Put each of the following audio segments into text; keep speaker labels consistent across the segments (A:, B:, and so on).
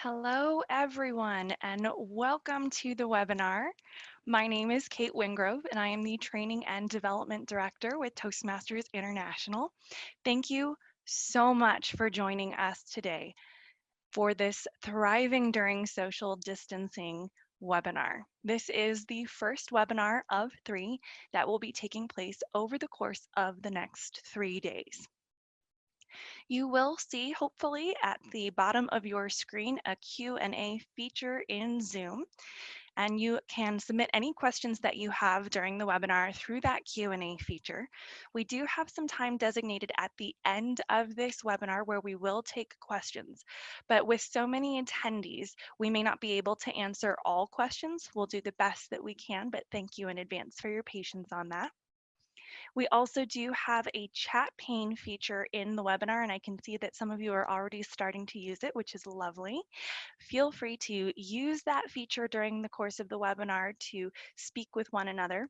A: Hello, everyone, and welcome to the webinar. My name is Kate Wingrove, and I am the Training and Development Director with Toastmasters International. Thank you so much for joining us today for this Thriving During Social Distancing webinar. This is the first webinar of 3 that will be taking place over the course of the next 3 days. You will see, hopefully, at the bottom of your screen a Q&A feature in Zoom, and you can submit any questions that you have during the webinar through that Q&A feature. We do have some time designated at the end of this webinar where we will take questions, but with so many attendees, we may not be able to answer all questions. We'll do the best that we can, but thank you in advance for your patience on that. We also do have a chat pane feature in the webinar, and I can see that some of you are already starting to use it, which is lovely. Feel free to use that feature during the course of the webinar to speak with one another.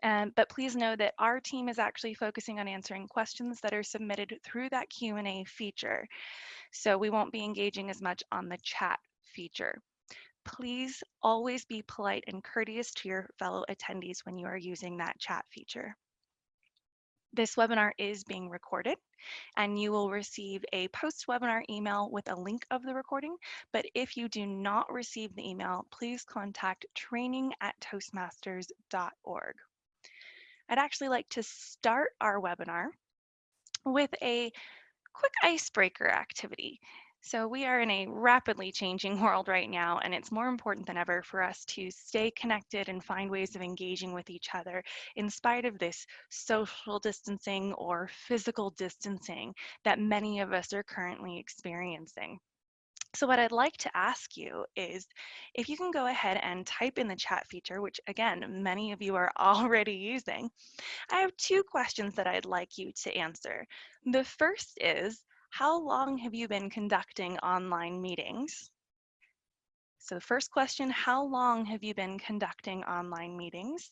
A: But please know that our team is actually focusing on answering questions that are submitted through that Q&A feature. So we won't be engaging as much on the chat feature. Please always be polite and courteous to your fellow attendees when you are using that chat feature. This webinar is being recorded, and you will receive a post-webinar email with a link of the recording. But if you do not receive the email, please contact training@toastmasters.org. I'd actually like to start our webinar with a quick icebreaker activity. So we are in a rapidly changing world right now, and it's more important than ever for us to stay connected and find ways of engaging with each other in spite of this social distancing or physical distancing that many of us are currently experiencing. So what I'd like to ask you is if you can go ahead and type in the chat feature, which again, many of you are already using. I have 2 questions that I'd like you to answer. The first is, how long have you been conducting online meetings? So the first question, how long have you been conducting online meetings?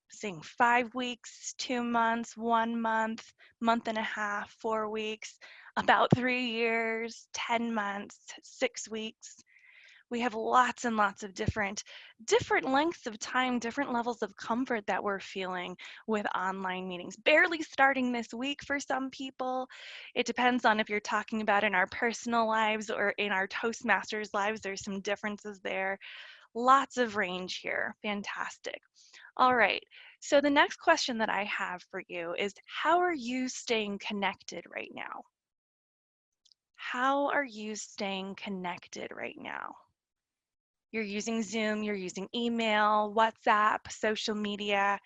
A: Saying 5 weeks, 2 months, 1 month, month and a half, 4 weeks, about 3 years, 10 months, 6 weeks. We have lots and lots of different lengths of time, different levels of comfort that we're feeling with online meetings. Barely starting this week for some people. It depends on if you're talking about in our personal lives or in our Toastmasters lives. There's some differences there. Lots of range here. Fantastic. All right. So the next question that I have for you is, how are you staying connected right now? How are you staying connected right now? You're using Zoom, you're using email, WhatsApp, social media,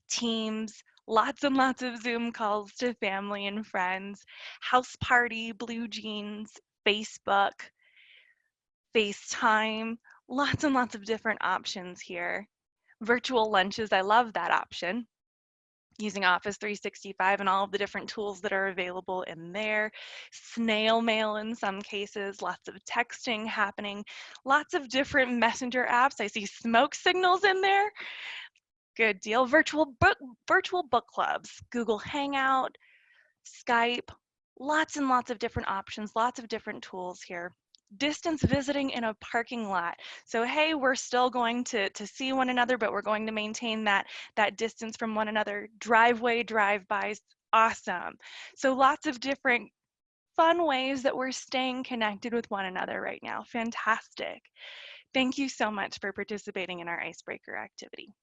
A: Teams, lots and lots of Zoom calls to family and friends, house party, Blue Jeans, Facebook, FaceTime, lots and lots of different options here. Virtual lunches, I love that option. Using Office 365 and all of the different tools that are available in there. Snail mail in some cases, lots of texting happening, lots of different messenger apps. I see smoke signals in there. Good deal. Virtual book clubs, Google Hangout, Skype, lots and lots of different options, lots of different tools here. Distance visiting in a parking lot. So hey, we're still going to see one another, but we're going to maintain that distance from one another. Driveway drive-bys, awesome. So lots of different fun ways that we're staying connected with one another right now. Fantastic. Thank you so much for participating in our icebreaker activity.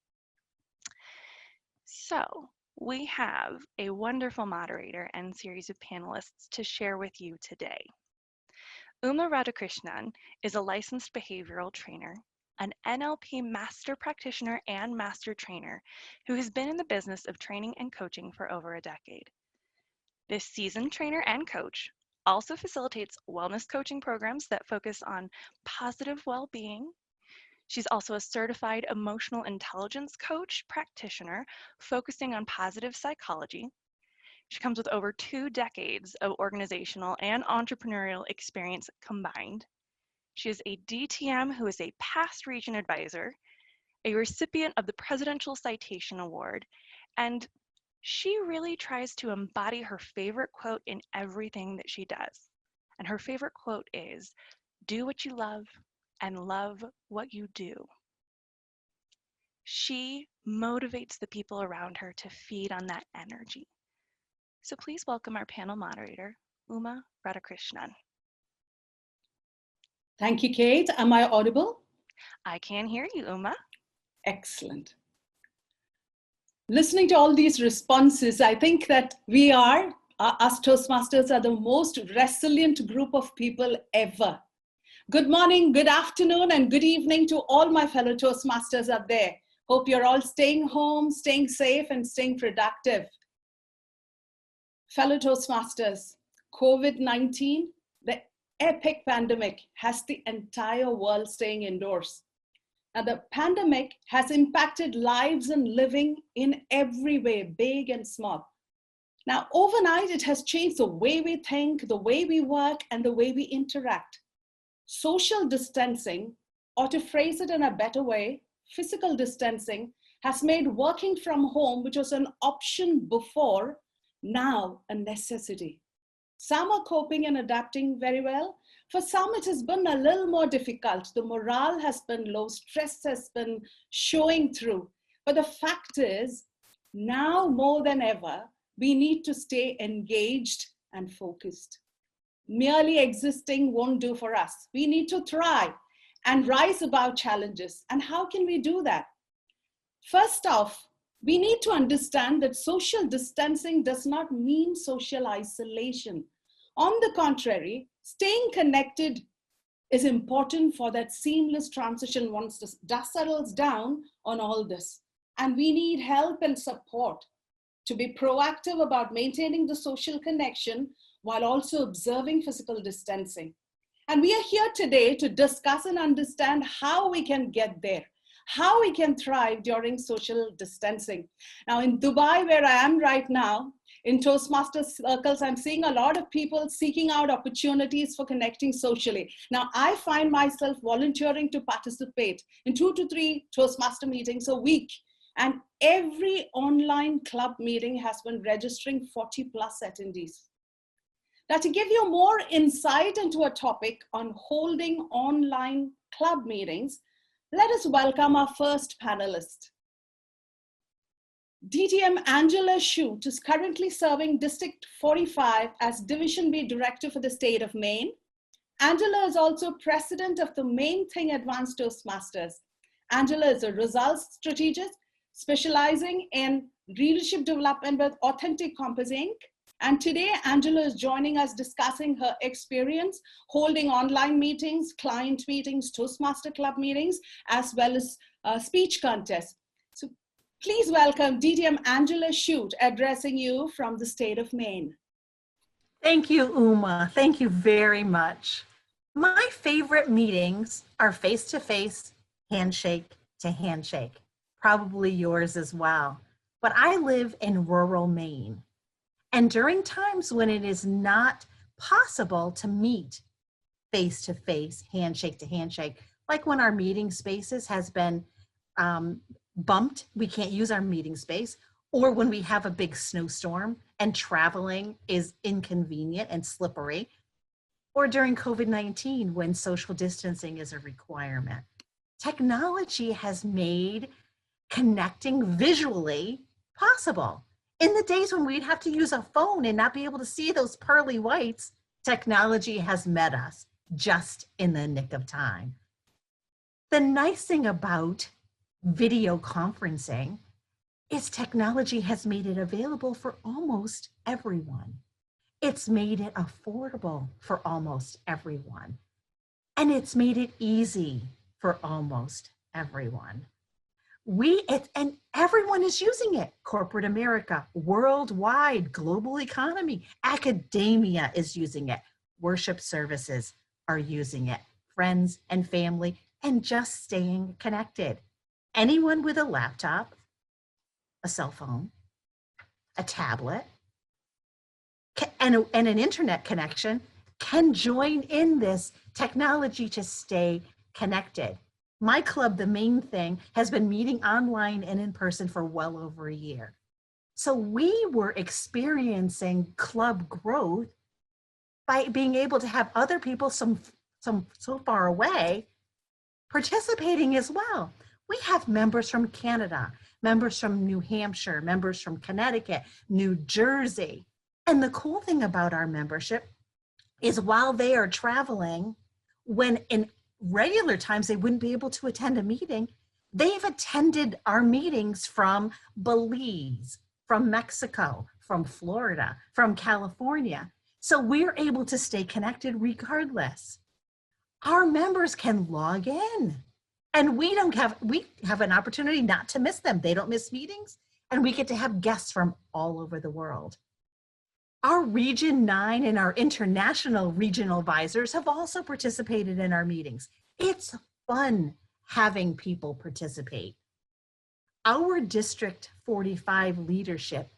A: So we have a wonderful moderator and series of panelists to share with you today. Uma Radhakrishnan is a licensed behavioral trainer, an NLP master practitioner and master trainer who has been in the business of training and coaching for over a decade. This seasoned trainer and coach also facilitates wellness coaching programs that focus on positive well-being. She's also a certified emotional intelligence coach practitioner focusing on positive psychology. She comes with over 2 decades of organizational and entrepreneurial experience combined. She is a DTM who is a past region advisor, a recipient of the Presidential Citation Award, and she really tries to embody her favorite quote in everything that she does. And her favorite quote is, do what you love and love what you do. She motivates the people around her to feed on that energy. So please welcome our panel moderator, Uma Radhakrishnan.
B: Thank you, Kate. Am I audible?
A: I can hear you, Uma.
B: Excellent. Listening to all these responses, I think that us Toastmasters are the most resilient group of people ever. Good morning, good afternoon, and good evening to all my fellow Toastmasters out there. Hope you're all staying home, staying safe, and staying productive. Fellow Toastmasters, COVID-19, the epic pandemic, has the entire world staying indoors. Now, the pandemic has impacted lives and living in every way, big and small. Now, overnight, it has changed the way we think, the way we work, and the way we interact. Social distancing, or to phrase it in a better way, physical distancing, has made working from home, which was an option before, now a necessity. Some are coping and adapting very well. For some, it has been a little more difficult. The morale has been low, stress has been showing through. But the fact is, now more than ever, we need to stay engaged and focused. Merely existing won't do for us. We need to thrive and rise above challenges. And how can we do that? First off, we need to understand that social distancing does not mean social isolation. On the contrary, staying connected is important for that seamless transition once the dust settles down on all this. And we need help and support to be proactive about maintaining the social connection while also observing physical distancing. And we are here today to discuss and understand how we can get there, how we can thrive during social distancing. Now in Dubai, where I am right now, in Toastmasters circles, I'm seeing a lot of people seeking out opportunities for connecting socially. Now I find myself volunteering to participate in 2 to 3 Toastmaster meetings a week. And every online club meeting has been registering 40+ attendees. Now, to give you more insight into a topic on holding online club meetings, let us welcome our first panelist. DTM Angela Chute is currently serving District 45 as Division B Director for the state of Maine. Angela is also President of the Maine Thing Advanced Toastmasters. Angela is a results strategist specializing in leadership development with Authentic Compass Inc. And today, Angela is joining us discussing her experience holding online meetings, client meetings, Toastmaster Club meetings, as well as speech contests. So please welcome DTM Angela Chute addressing you from the state of Maine.
C: Thank you, Uma. Thank you very much. My favorite meetings are face-to-face, handshake to handshake. Probably yours as well. But I live in rural Maine. And during times when it is not possible to meet face-to-face, handshake to handshake, like when our meeting spaces has been bumped, we can't use our meeting space, or when we have a big snowstorm and traveling is inconvenient and slippery, or during COVID-19 when social distancing is a requirement. Technology has made connecting visually possible. In the days when we'd have to use a phone and not be able to see those pearly whites, technology has met us just in the nick of time. The nice thing about video conferencing is technology has made it available for almost everyone. It's made it affordable for almost everyone. And it's made it easy for almost everyone. And everyone is using it. Corporate America, worldwide, global economy, academia is using it. Worship services are using it. Friends and family, and just staying connected. Anyone with a laptop, a cell phone, a tablet, and an internet connection can join in this technology to stay connected. My club, the Main Thing, has been meeting online and in person for well over a year. So we were experiencing club growth by being able to have other people, some so far away participating as well. We have members from Canada, members from New Hampshire, members from Connecticut, New Jersey. And the cool thing about our membership is while they are traveling, when in regular times they wouldn't be able to attend a meeting, they've attended our meetings from Belize, from Mexico, from Florida, from California. So we're able to stay connected regardless. Our members can log in, and we have an opportunity not to miss them. They don't miss meetings, and we get to have guests from all over the world. Our Region 9 and our international regional advisors have also participated in our meetings. It's fun having people participate. Our District 45 leadership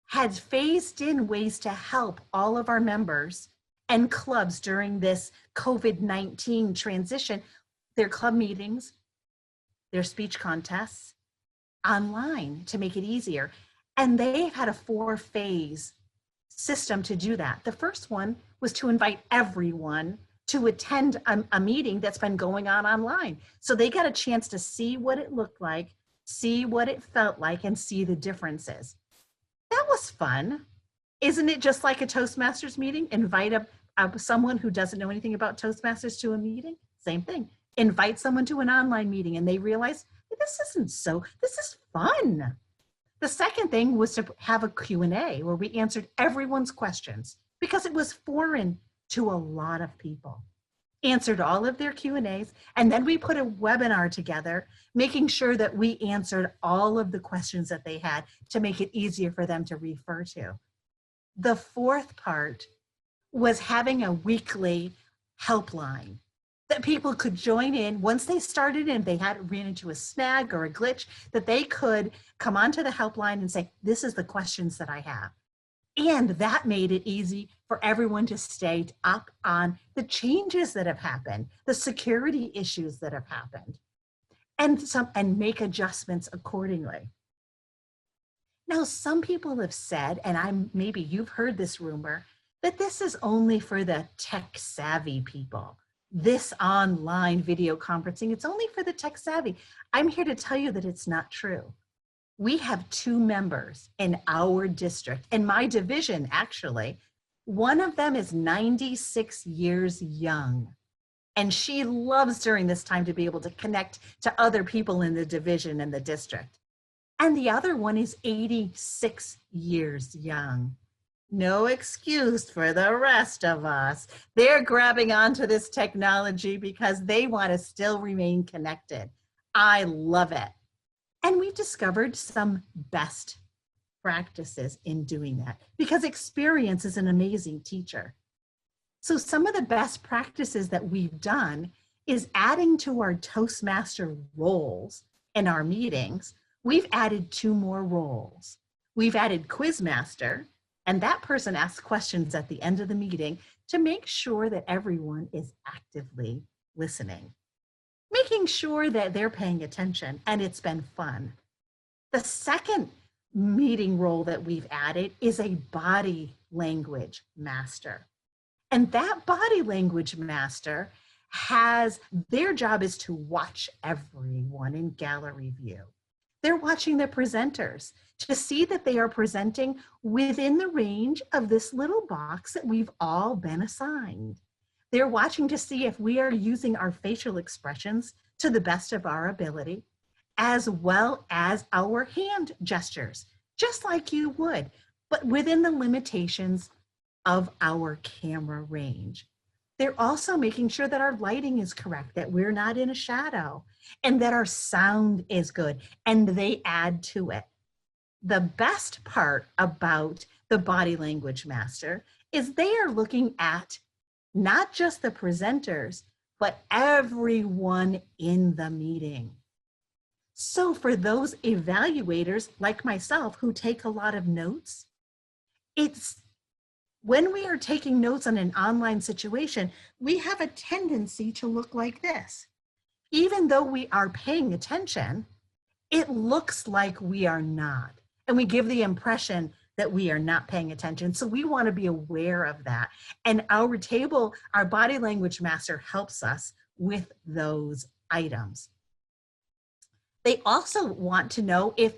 C: has phased in ways to help all of our members and clubs during this COVID-19 transition, their club meetings, their speech contests, online to make it easier. And they've had a 4-phase system to do that. The first one was to invite everyone to attend a meeting that's been going on online. So they got a chance to see what it looked like, see what it felt like, and see the differences. That was fun. Isn't it just like a Toastmasters meeting? Invite someone who doesn't know anything about Toastmasters to a meeting? Same thing. Invite someone to an online meeting and they realize, this is fun. The second thing was to have a Q&A where we answered everyone's questions because it was foreign to a lot of people. Answered all of their Q&As, and then we put a webinar together, making sure that we answered all of the questions that they had to make it easier for them to refer to. The fourth part was having a weekly helpline that people could join in once they started in. They ran into a snag or a glitch, that they could come onto the helpline and say, this is the questions that I have. And that made it easy for everyone to stay up on the changes that have happened, the security issues that have happened, and make adjustments accordingly. Now, some people have said, and maybe you've heard this rumor, that this is only for the tech savvy people. This online video conferencing, it's only for the tech savvy. I'm here to tell you that it's not true. We have 2 members in our district, in my division actually. One of them is 96 years young, and she loves during this time to be able to connect to other people in the division and the district. And the other one is 86 years young. No excuse for the rest of us. They're grabbing onto this technology because they want to still remain connected. I love it. And we've discovered some best practices in doing that because experience is an amazing teacher. So some of the best practices that we've done is adding to our Toastmaster roles in our meetings. We've added 2 more roles. We've added Quizmaster, and that person asks questions at the end of the meeting to make sure that everyone is actively listening, making sure that they're paying attention, and it's been fun. The second meeting role that we've added is a body language master. And that body language master their job is to watch everyone in gallery view. They're watching the presenters to see that they are presenting within the range of this little box that we've all been assigned. They're watching to see if we are using our facial expressions to the best of our ability, as well as our hand gestures, just like you would, but within the limitations of our camera range. They're also making sure that our lighting is correct, that we're not in a shadow, and that our sound is good, and they add to it. The best part about the body language master is they are looking at not just the presenters, but everyone in the meeting. So for those evaluators like myself who take a lot of notes, it's when we are taking notes on an online situation, we have a tendency to look like this. Even though we are paying attention, it looks like we are not. And we give the impression that we are not paying attention. So we want to be aware of that. And our table, our body language master helps us with those items. They also want to know if,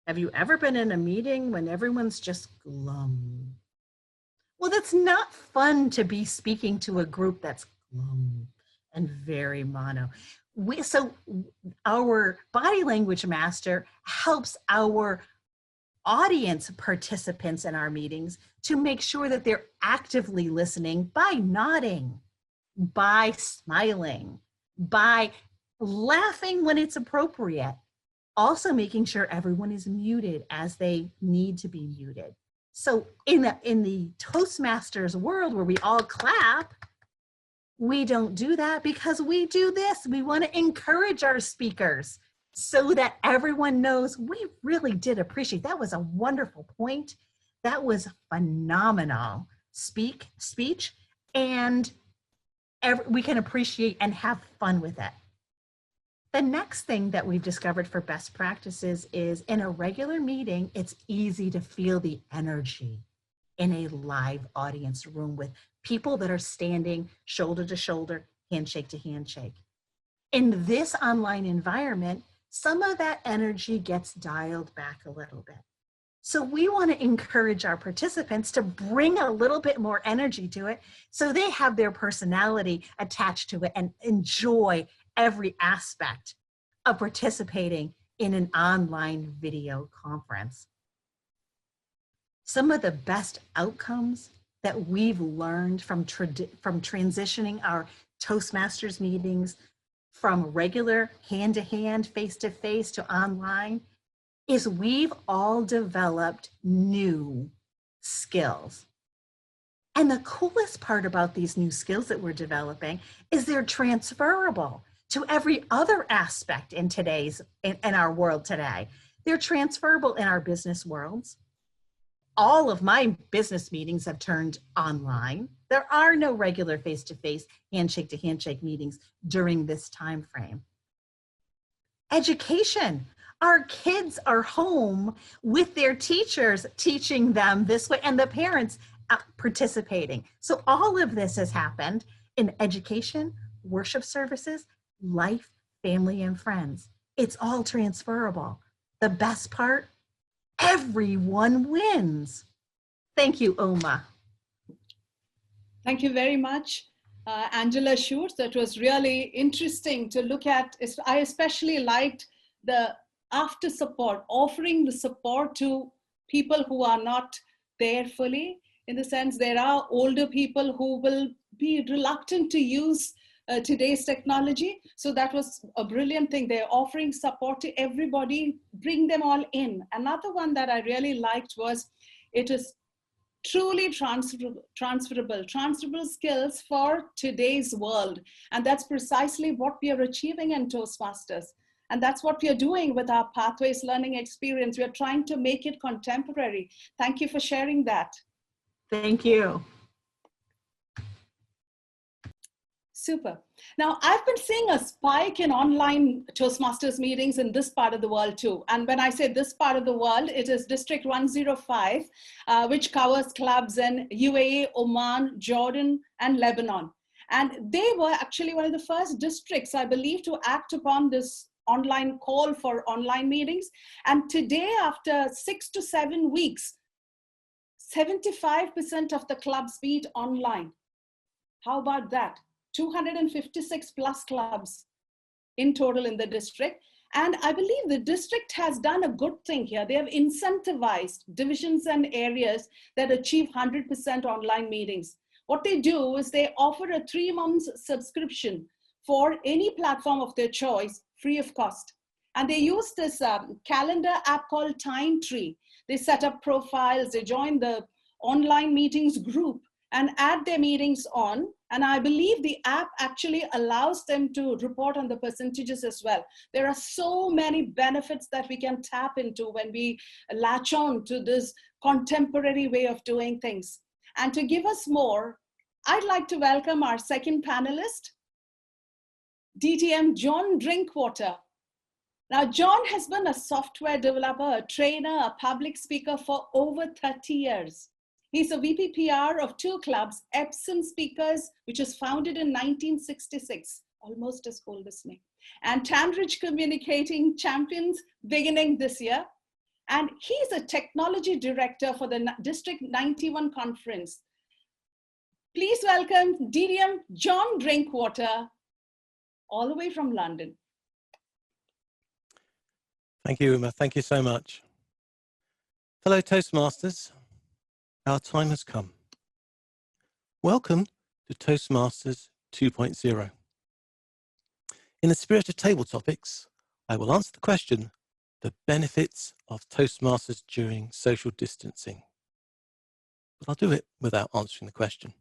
C: have you ever been in a meeting when everyone's just glum? Well, that's not fun to be speaking to a group that's glum and very mono. So our body language master helps our audience participants in our meetings to make sure that they're actively listening by nodding, by smiling, by laughing when it's appropriate, also making sure everyone is muted as they need to be muted. So in the Toastmasters world where we all clap, we don't do that because we do this. We want to encourage our speakers so that everyone knows we really did appreciate. That was a wonderful point. That was phenomenal speech, and we can appreciate and have fun with it. The next thing that we've discovered for best practices is in a regular meeting, it's easy to feel the energy in a live audience room with people that are standing shoulder to shoulder, handshake to handshake. In this online environment, some of that energy gets dialed back a little bit. So we want to encourage our participants to bring a little bit more energy to it so they have their personality attached to it and enjoy every aspect of participating in an online video conference. Some of the best outcomes that we've learned from transitioning our Toastmasters meetings from regular hand-to-hand, face-to-face to online is we've all developed new skills. And the coolest part about these new skills that we're developing is they're transferable to every other aspect in our world today. They're transferable in our business worlds. All of my business meetings have turned online. There are no regular face-to-face, handshake-to-handshake meetings during this time frame. Education. Our kids are home with their teachers teaching them this way and the parents participating. So all of this has happened in education, worship services, life, family, and friends. It's all transferable. The best part, everyone wins. Thank you, Uma.
B: Thank you very much, Angela Schutz. That was really interesting to look at. I especially liked the after support, offering the support to people who are not there fully. In the sense, there are older people who will be reluctant to use today's technology. So that was a brilliant thing. They're offering support to everybody, bring them all in. Another one that I really liked was it is truly transferable skills for today's world. And that's precisely what we are achieving in Toastmasters. And that's what we are doing with our Pathways Learning Experience. We are trying to make it contemporary. Thank you for sharing that.
C: Thank you.
B: Super. Now, I've been seeing a spike in online Toastmasters meetings in this part of the world too. And when I say this part of the world, it is District 105, which covers clubs in UAE, Oman, Jordan, and Lebanon. And they were actually one of the first districts, I believe, to act upon this online call for online meetings. And today, after 6 to 7 weeks, 75% of the clubs meet online. How about that? 256 plus clubs in total in the district. And I believe the district has done a good thing here. They have incentivized divisions and areas that achieve 100% online meetings. What they do is they offer a 3-month subscription for any platform of their choice, free of cost. And they use this calendar app called Time Tree. They set up profiles, they join the online meetings group and add their meetings on. And I believe the app actually allows them to report on the percentages as well. There are so many benefits that we can tap into when we latch on to this contemporary way of doing things. And to give us more, I'd like to welcome our second panelist, DTM John Drinkwater. Now, John has been a software developer, a trainer, a public speaker for over 30 years. He's a VP PR of two clubs, Epsom Speakers, which was founded in 1966, almost as old as me, and Tanridge Communicating Champions beginning this year. And he's a technology director for the District 91 Conference. Please welcome DDM John Drinkwater, all the way from London.
D: Thank you, Uma. Thank you so much. Hello, Toastmasters. Our time has come. Welcome to Toastmasters 2.0. In the spirit of table topics, I will answer the question, the benefits of Toastmasters during social distancing. But I'll do it without answering the question.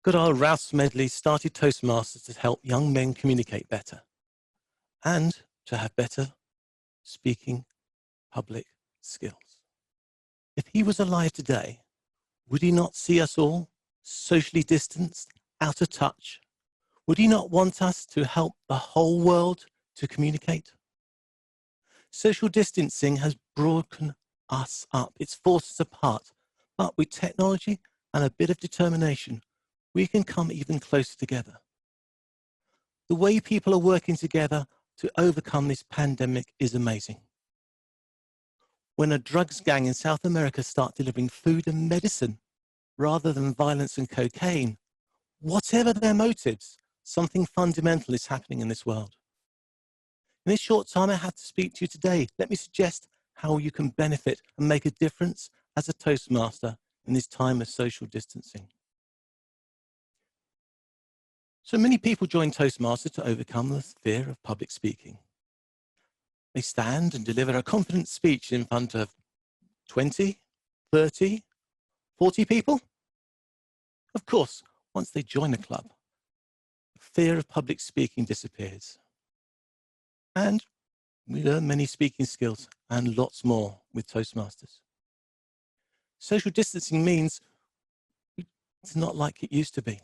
D: Good old Ralph Smedley started Toastmasters to help young men communicate better and to have better speaking public skills. If he was alive today, would he not see us all socially distanced, out of touch? Would he not want us to help the whole world to communicate? Social distancing has broken us up. It's forced us apart. But with technology and a bit of determination, we can come even closer together. The way people are working together to overcome this pandemic is amazing. When a drugs gang in South America start delivering food and medicine rather than violence and cocaine, whatever their motives, something fundamental is happening in this world. In this short time I have to speak to you today, let me suggest how you can benefit and make a difference as a Toastmaster in this time of social distancing. So many people join Toastmasters to overcome the fear of public speaking. They stand and deliver a confident speech in front of 20, 30, 40 people. Of course, once they join a club, the fear of public speaking disappears. And we learn many speaking skills and lots more with Toastmasters. Social distancing means it's not like it used to be.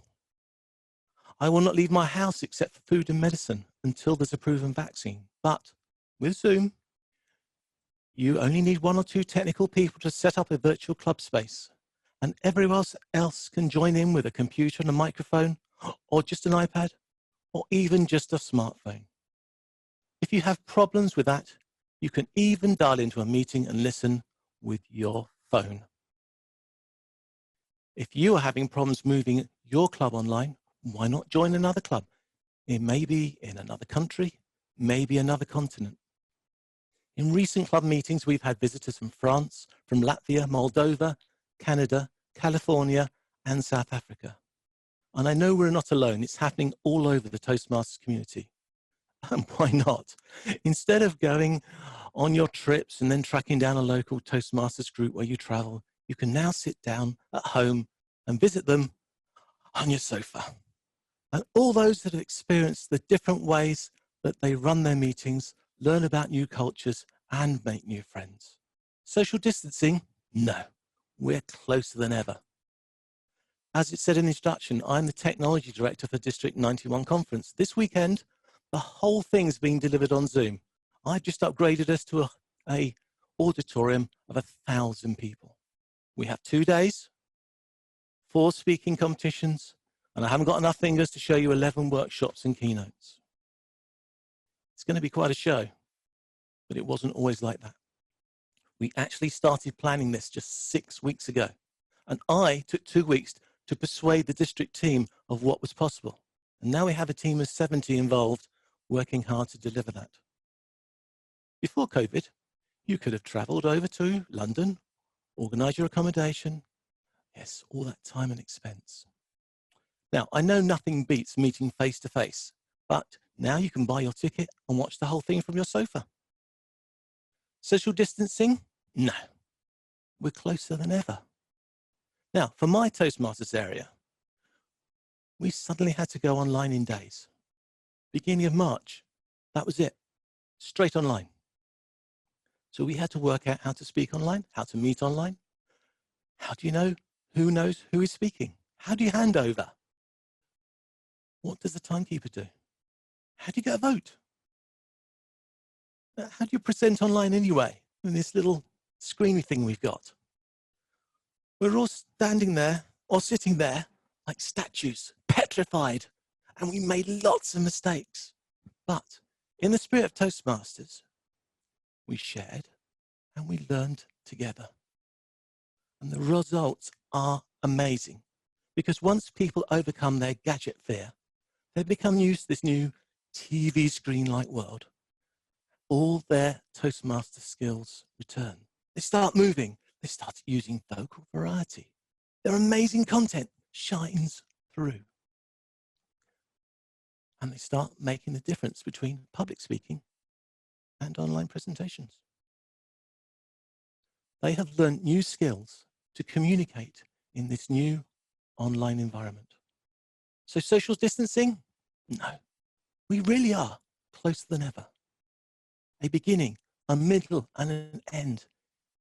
D: I will not leave my house except for food and medicine until there's a proven vaccine. But with Zoom, you only need 1 or 2 technical people to set up a virtual club space, and everyone else can join in with a computer and a microphone, or just an iPad, or even just a smartphone. If you have problems with that, you can even dial into a meeting and listen with your phone. If you are having problems moving your club online, why not join another club? It may be in another country, maybe another continent. In recent club meetings, we've had visitors from France, from Latvia, Moldova, Canada, California, and South Africa. And I know we're not alone. It's happening all over the Toastmasters community. And why not? Instead of going on your trips and then tracking down a local Toastmasters group where you travel, you can now sit down at home and visit them on your sofa. And all those that have experienced the different ways that they run their meetings, learn about new cultures, and make new friends. Social distancing? No, we're closer than ever. As it said in the introduction, I'm the technology director for District 91 Conference. This weekend, the whole thing's being delivered on Zoom. I've just upgraded us to a auditorium of 1,000 people. We have 2 days, 4 speaking competitions, and I haven't got enough fingers to show you 11 workshops and keynotes. It's going to be quite a show, but it wasn't always like that. We actually started planning this just 6 weeks ago, and I took 2 weeks to persuade the district team of what was possible. And now we have a team of 70 involved, working hard to deliver that. Before COVID, you could have traveled over to London, organize your accommodation. Yes, all that time and expense. Now, I know nothing beats meeting face to face, but now you can buy your ticket and watch the whole thing from your sofa. Social distancing? No, we're closer than ever. Now, for my Toastmasters area, we suddenly had to go online in days. Beginning of March, that was it, straight online. So we had to work out how to speak online, how to meet online. How do you know who knows who is speaking? How do you hand over? What does the timekeeper do? How do you get a vote? How do you present online anyway, in this little screeny thing we've got? We're all standing there or sitting there like statues, petrified, and we made lots of mistakes. But in the spirit of Toastmasters, we shared and we learned together. And the results are amazing, because once people overcome their gadget fear, they become used to this new TV screen-like world. All their Toastmaster skills return. They start moving. They start using vocal variety. Their amazing content shines through. And they start making the difference between public speaking and online presentations. They have learned new skills to communicate in this new online environment. So social distancing? No, we really are closer than ever. A beginning, a middle, and an end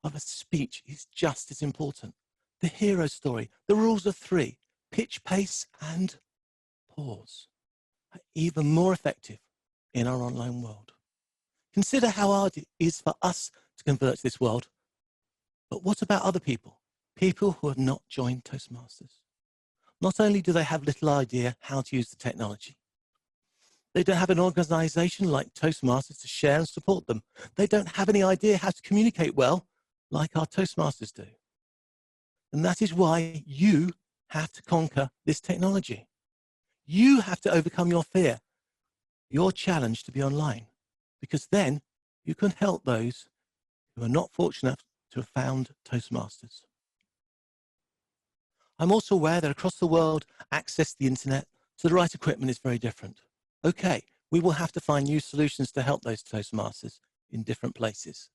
D: of a speech is just as important. The hero story, the rules of three, pitch, pace, and pause are even more effective in our online world. Consider how hard it is for us to convert to this world. But what about other people? People who have not joined Toastmasters. Not only do they have little idea how to use the technology, they don't have an organization like Toastmasters to share and support them. They don't have any idea how to communicate well like our Toastmasters do. And that is why you have to conquer this technology. You have to overcome your fear, your challenge to be online, because then you can help those who are not fortunate enough to have found Toastmasters. I'm also aware that across the world, access to the internet to the right equipment is very different. Okay, we will have to find new solutions to help those Toastmasters in different places.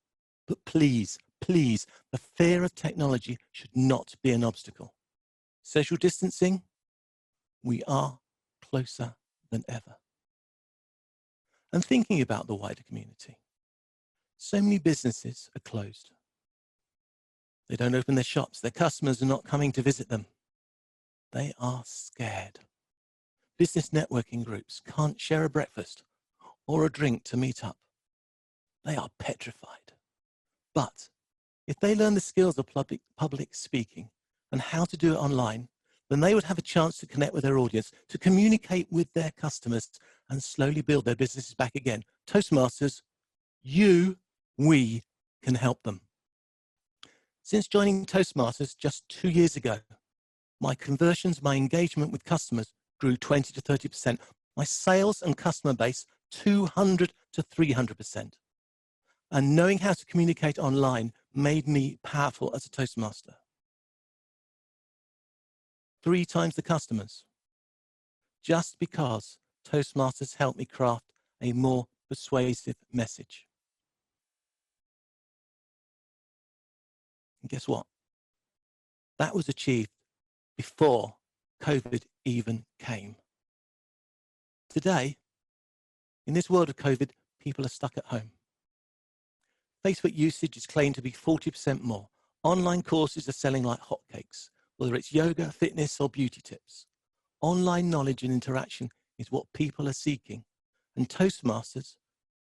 D: But please, please, the fear of technology should not be an obstacle. Social distancing, we are closer than ever. And thinking about the wider community, so many businesses are closed. They don't open their shops. Their customers are not coming to visit them. They are scared. Business networking groups can't share a breakfast or a drink to meet up. They are petrified. But if they learn the skills of public speaking and how to do it online, then they would have a chance to connect with their audience, to communicate with their customers and slowly build their businesses back again. Toastmasters, we can help them. Since joining Toastmasters just 2 years ago, my conversions, my engagement with customers grew 20 to 30%. My sales and customer base, 200 to 300%. And knowing how to communicate online made me powerful as a Toastmaster. 3 times the customers, just because Toastmasters helped me craft a more persuasive message. And guess what? That was achieved before COVID even came. Today, in this world of COVID, people are stuck at home. Facebook usage is claimed to be 40% more. Online courses are selling like hotcakes, whether it's yoga, fitness, or beauty tips. Online knowledge and interaction is what people are seeking. And Toastmasters,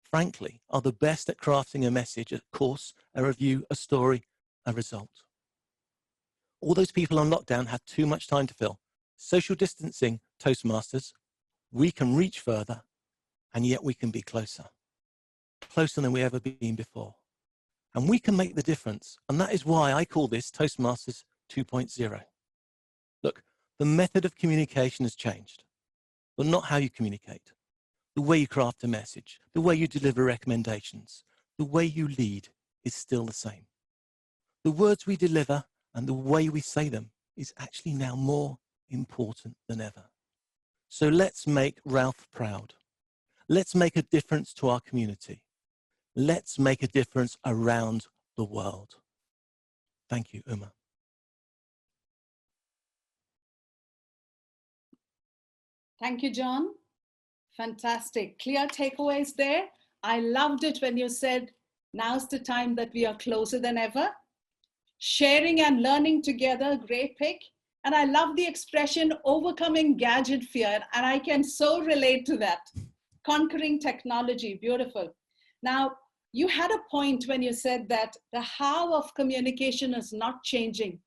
D: frankly, are the best at crafting a message, a course, a review, a story, a result. All those people on lockdown have too much time to fill. Social distancing, Toastmasters, we can reach further, and yet we can be closer. Closer than we've ever been before. And we can make the difference. And that is why I call this Toastmasters 2.0. Look, the method of communication has changed, but not how you communicate. The way you craft a message, the way you deliver recommendations, the way you lead is still the same. The words we deliver and the way we say them is actually now more important than ever. So let's make Ralph proud. Let's make a difference to our community. Let's make a difference around the world. Thank you, Uma.
B: Thank you, John. Fantastic. Clear takeaways there. I loved it when you said, now's the time that we are closer than ever. Sharing and learning together, great pick. And I love the expression overcoming gadget fear. And I can so relate to that. Conquering technology, beautiful. Now, You had a point when you said that the how of communication is not changing.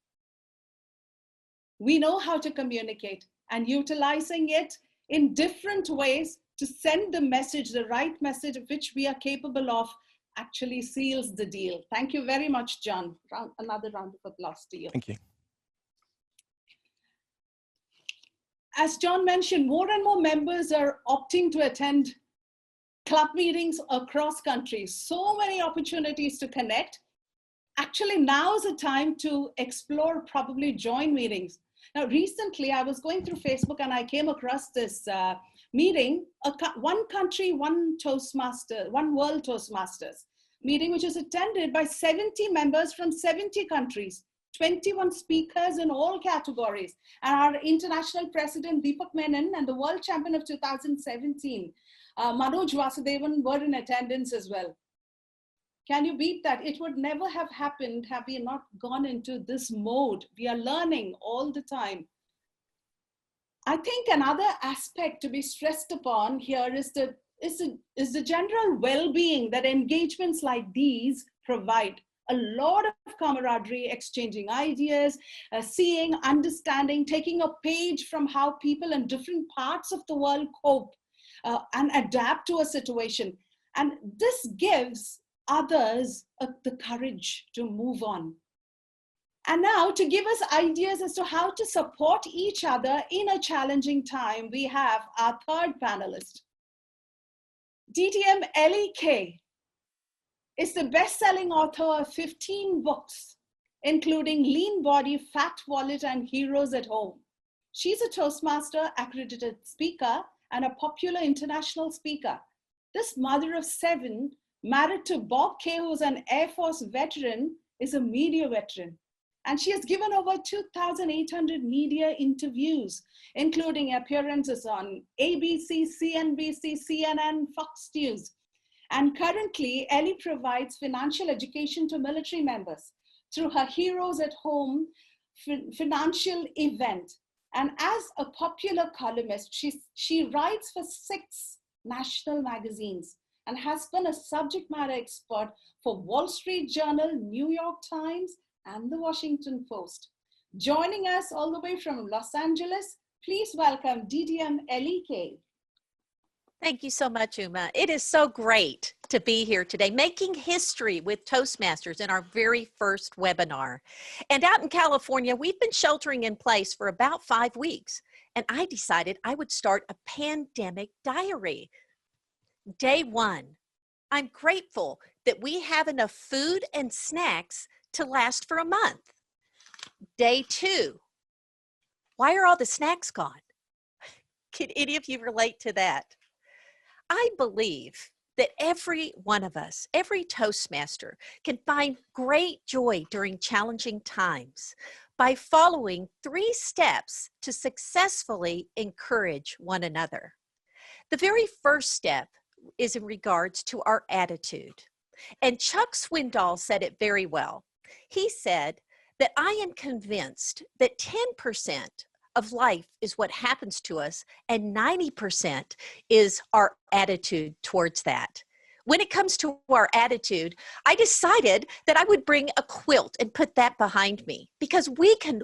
B: We know how to communicate, and utilizing it in different ways to send the message, the right message of which we are capable of, actually seals the deal. Thank you very much, John. Another round of applause to you.
D: Thank you.
B: As John mentioned, more and more members are opting to attend club meetings across countries. So many opportunities to connect. Actually, now is the time to explore, probably join meetings. Now, recently, I was going through Facebook and I came across this meeting, one country, one Toastmaster, one World Toastmasters meeting, which is attended by 70 members from 70 countries, 21 speakers in all categories. And our international president, Deepak Menon, and the world champion of 2017, Manoj Vasudevan, were in attendance as well. Can you beat that? It would never have happened had we not gone into this mode. We are learning all the time. I think another aspect to be stressed upon here is the general well-being that engagements like these provide. A lot of camaraderie, exchanging ideas, seeing, understanding, taking a page from how people in different parts of the world cope and adapt to a situation. And this gives others the courage to move on. And now, to give us ideas as to how to support each other in a challenging time, we have our third panelist. DTM Ellie Kay is the best-selling author of 15 books, including Lean Body, Fat Wallet, and Heroes at Home. She's a Toastmaster accredited speaker and a popular international speaker. This mother of 7, married to Bob Kay, who's an Air Force veteran, is a media veteran. And she has given over 2,800 media interviews, including appearances on ABC, CNBC, CNN, Fox News. And currently, Ellie provides financial education to military members through her Heroes at Home financial event. And as a popular columnist, she writes for 6 national magazines and has been a subject matter expert for Wall Street Journal, New York Times, and the Washington Post. Joining us all the way from Los Angeles, please welcome DTM Ellie Kay.
E: Thank you so much, Uma. It is so great to be here today, making history with Toastmasters in our very first webinar. And out in California, we've been sheltering in place for about 5 weeks, and I decided I would start a pandemic diary. Day 1, I'm grateful that we have enough food and snacks to last for a month. Day 2, why are all the snacks gone? Can any of you relate to that? I believe that every one of us, every Toastmaster, can find great joy during challenging times by following 3 steps to successfully encourage one another. The very first step is in regards to our attitude. And Chuck Swindoll said it very well. He said that I am convinced that 10% of life is what happens to us, and 90% is our attitude towards that. When it comes to our attitude, I decided that I would bring a quilt and put that behind me, because we can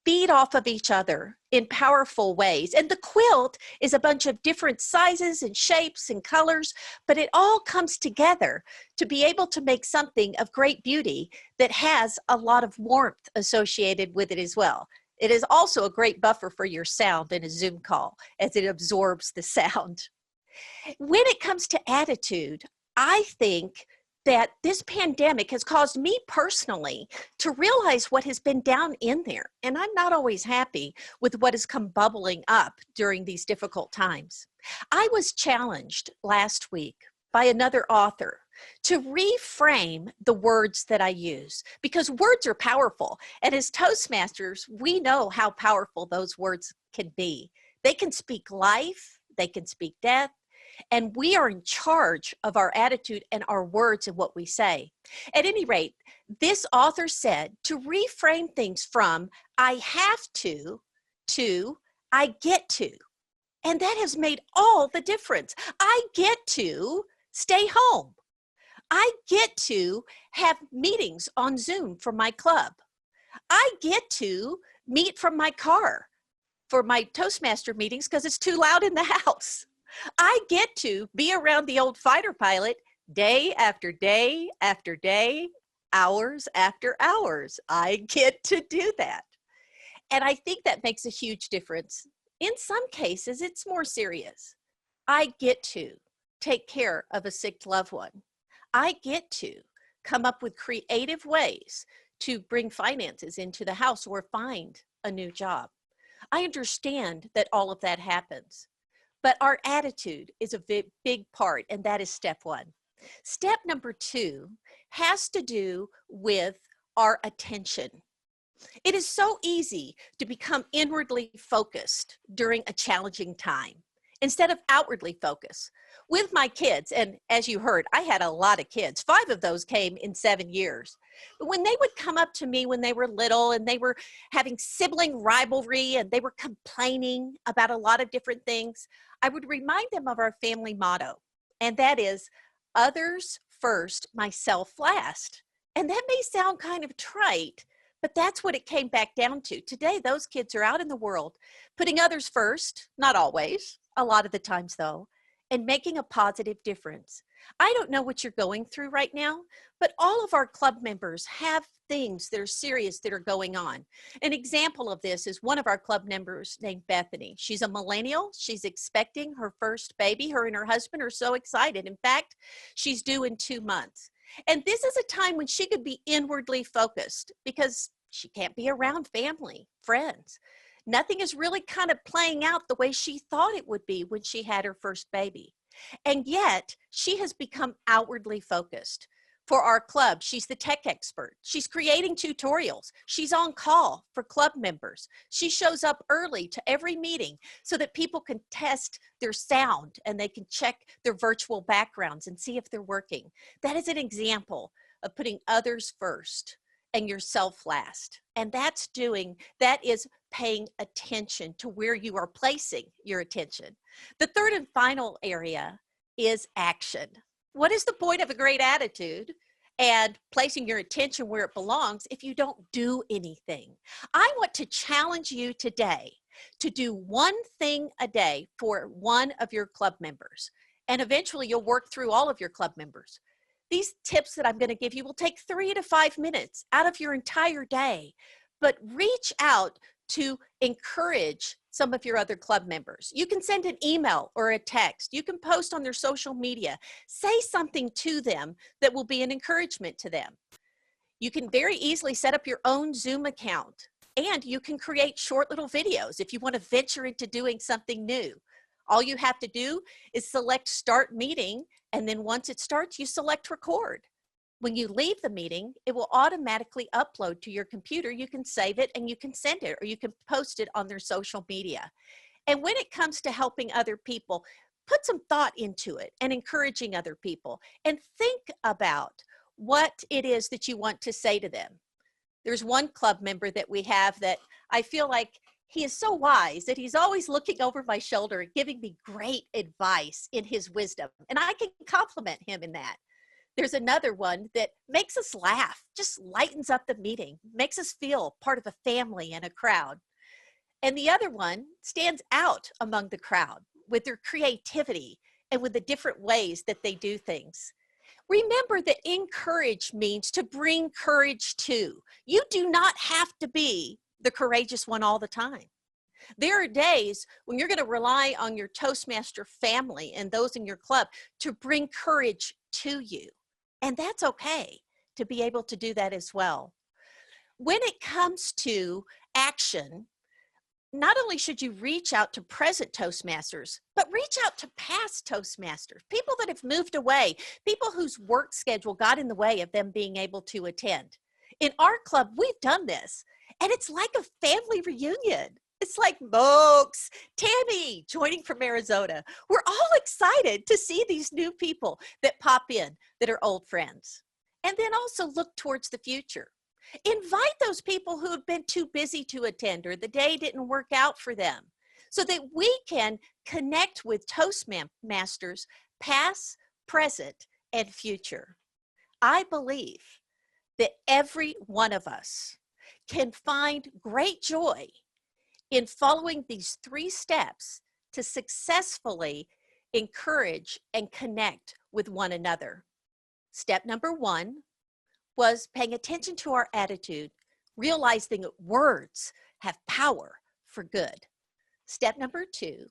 E: feed off of each other in powerful ways. And the quilt is a bunch of different sizes and shapes and colors, but it all comes together to be able to make something of great beauty that has a lot of warmth associated with it as well. It is also a great buffer for your sound in a Zoom call, as it absorbs the sound. When it comes to attitude, I think that this pandemic has caused me personally to realize what has been down in there. And I'm not always happy with what has come bubbling up during these difficult times. I was challenged last week by another author to reframe the words that I use, because words are powerful. And as Toastmasters, we know how powerful those words can be. They can speak life, they can speak death, and we are in charge of our attitude and our words and what we say. At any rate, this author said to reframe things from I have to I get to. And that has made all the difference. I get to stay home. I get to have meetings on Zoom for my club. I get to meet from my car for my Toastmaster meetings because it's too loud in the house. I get to be around the old fighter pilot day after day after day, hours after hours. I get to do that. And I think that makes a huge difference. In some cases, it's more serious. I get to take care of a sick loved one. I get to come up with creative ways to bring finances into the house or find a new job. I understand that all of that happens, but our attitude is a big part, and that is step one. Step number two has to do with our attention. It is so easy to become inwardly focused during a challenging time instead of outwardly focused. With my kids, and as you heard, I had a lot of kids. 5 of those came in 7 years. But when they would come up to me when they were little and they were having sibling rivalry and they were complaining about a lot of different things, I would remind them of our family motto, and that is, others first, myself last. And that may sound kind of trite, but that's what it came back down to. Today, those kids are out in the world, putting others first, not always, a lot of the times though, and making a positive difference. I don't know what you're going through right now, but all of our club members have things that are serious that are going on. An example of this is one of our club members named Bethany. She's a millennial. She's expecting her first baby. Her and her husband are so excited. In fact, she's due in 2 months. And this is a time when she could be inwardly focused because she can't be around family, friends. Nothing is really kind of playing out the way she thought it would be when she had her first baby. And yet she has become outwardly focused. For our club, she's the tech expert. She's creating tutorials. She's on call for club members. She shows up early to every meeting so that people can test their sound and they can check their virtual backgrounds and see if they're working. That is an example of putting others first and yourself last. And that is paying attention to where you are placing your attention. The third and final area is action. What is the point of a great attitude and placing your attention where it belongs if you don't do anything? I want to challenge you today to do one thing a day for one of your club members. And eventually you'll work through all of your club members. These tips that I'm going to give you will take 3 to 5 minutes out of your entire day, but reach out to encourage some of your other club members. You can send an email or a text. You can post on their social media. Say something to them that will be an encouragement to them. You can very easily set up your own Zoom account, and you can create short little videos if you want to venture into doing something new. All you have to do is select Start Meeting, and then once it starts, you select Record. When you leave the meeting, it will automatically upload to your computer. You can save it and you can send it, or you can post it on their social media. And when it comes to helping other people, put some thought into it and encouraging other people, and think about what it is that you want to say to them. There's one club member that we have that I feel like he is so wise that he's always looking over my shoulder and giving me great advice in his wisdom. And I can compliment him in that. There's another one that makes us laugh, just lightens up the meeting, makes us feel part of a family and a crowd. And the other one stands out among the crowd with their creativity and with the different ways that they do things. Remember that encourage means to bring courage to. You do not have to be the courageous one all the time. There are days when you're going to rely on your Toastmaster family and those in your club to bring courage to you. And that's okay to be able to do that as well. When it comes to action, not only should you reach out to present Toastmasters, but reach out to past Toastmasters, people that have moved away, people whose work schedule got in the way of them being able to attend. In our club, we've done this, and it's like a family reunion. It's like Mokes, Tammy joining from Arizona. We're all excited to see these new people that pop in that are old friends. And then also look towards the future. Invite those people who have been too busy to attend or the day didn't work out for them so that we can connect with Toastmasters past, present, and future. I believe that every one of us can find great joy in following these 3 steps to successfully encourage and connect with one another. Step number 1 was paying attention to our attitude, realizing that words have power for good. Step number 2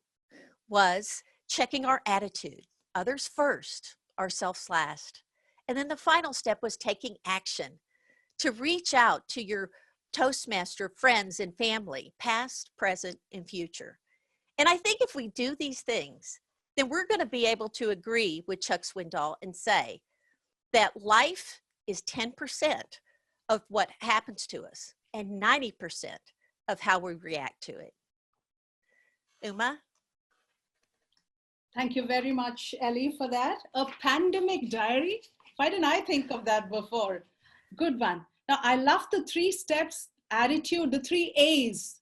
E: was checking our attitude, others first, ourselves last. And then the final step was taking action to reach out to your Toastmaster friends and family, past, present, and future. And I think if we do these things, then we're going to be able to agree with Chuck Swindoll and say that life is 10% of what happens to us and 90% of how we react to it. Uma?
B: Thank you very much, Ellie, for that. A pandemic diary? Why didn't I think of that before? Good one. Now, I love the 3 steps, attitude, the 3 A's.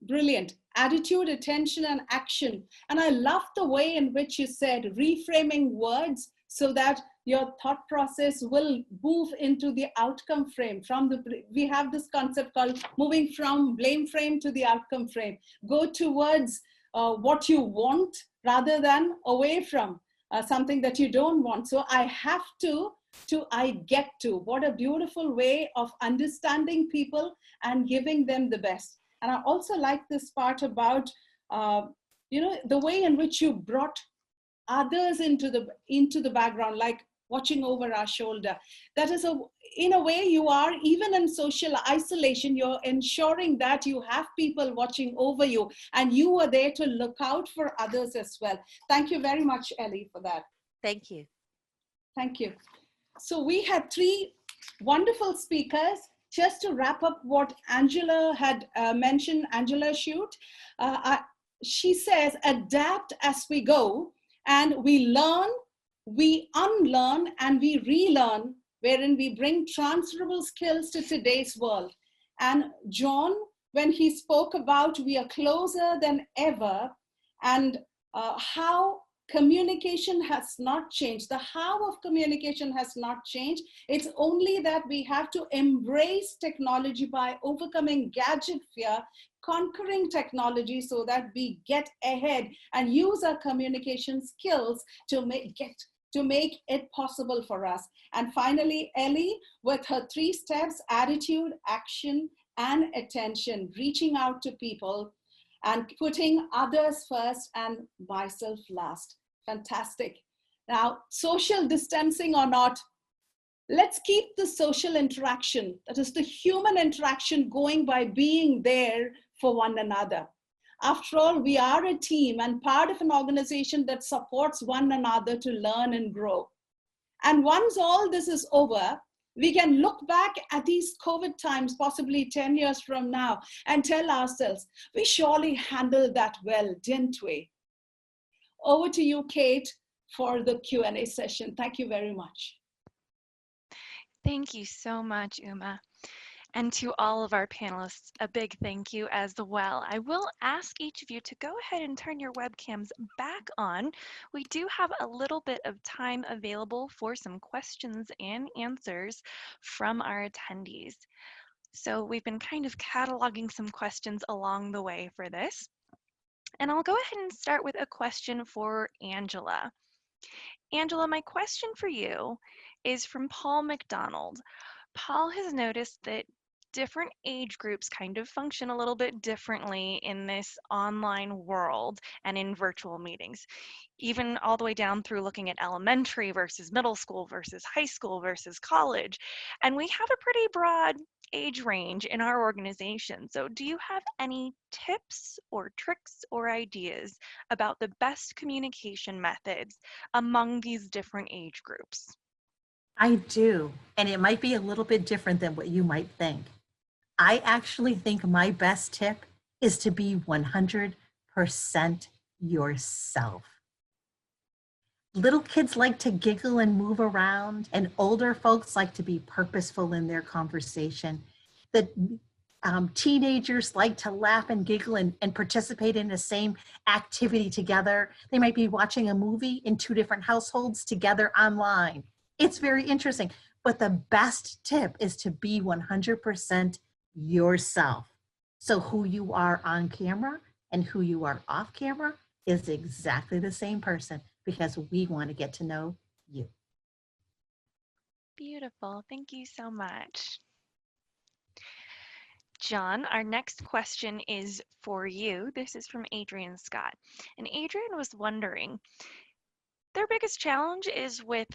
B: Brilliant. Attitude, attention, and action. And I love the way in which you said reframing words so that your thought process will move into the outcome frame. We have this concept called moving from blame frame to the outcome frame. Go towards what you want rather than away from something that you don't want. So I have to I get to. What a beautiful way of understanding people and giving them the best. And I also like this part about, the way in which you brought others into the background, like watching over our shoulder. That is, in a way, you are, even in social isolation, you're ensuring that you have people watching over you and you are there to look out for others as well. Thank you very much, Ellie, for that.
E: Thank you.
B: Thank you. So we had 3 wonderful speakers. Just to wrap up what Angela had mentioned, Angela Chute, she says, adapt as we go, and we learn, we unlearn, and we relearn, wherein we bring transferable skills to today's world. And John, when he spoke about we are closer than ever, and how communication has not changed. The how of communication has not changed. It's only that we have to embrace technology by overcoming gadget fear, conquering technology so that we get ahead and use our communication skills to make it possible for us. And finally, Ellie, with her 3 steps, attitude, action, and attention, reaching out to people and putting others first and myself last. Fantastic. Now, social distancing or not, let's keep the social interaction, that is the human interaction, going by being there for one another. After all, we are a team and part of an organization that supports one another to learn and grow. And once all this is over, we can look back at these COVID times, possibly 10 years from now, and tell ourselves, we surely handled that well, didn't we? Over to you, Kate, for the Q&A session. Thank you very much.
A: Thank you so much, Uma. And to all of our panelists, a big thank you as well. I will ask each of you to go ahead and turn your webcams back on. We do have a little bit of time available for some questions and answers from our attendees. So we've been kind of cataloging some questions along the way for this. And I'll go ahead and start with a question for Angela. Angela, my question for you is from Paul McDonald. Paul has noticed that different age groups kind of function a little bit differently in this online world and in virtual meetings, even all the way down through looking at elementary versus middle school versus high school versus college. And we have a pretty broad age range in our organization. So do you have any tips or tricks or ideas about the best communication methods among these different age groups?
C: I do, and it might be a little bit different than what you might think. I actually think my best tip is to be 100% yourself. Little kids like to giggle and move around, and older folks like to be purposeful in their conversation. The teenagers like to laugh and giggle and participate in the same activity together. They might be watching a movie in 2 different households together online. It's very interesting. But the best tip is to be 100% yourself. So who you are on camera and who you are off camera is exactly the same person, because we want to get to know you.
A: Beautiful. Thank you so much. John, our next question is for you. This is from Adrian Scott. And Adrian was wondering, their biggest challenge is with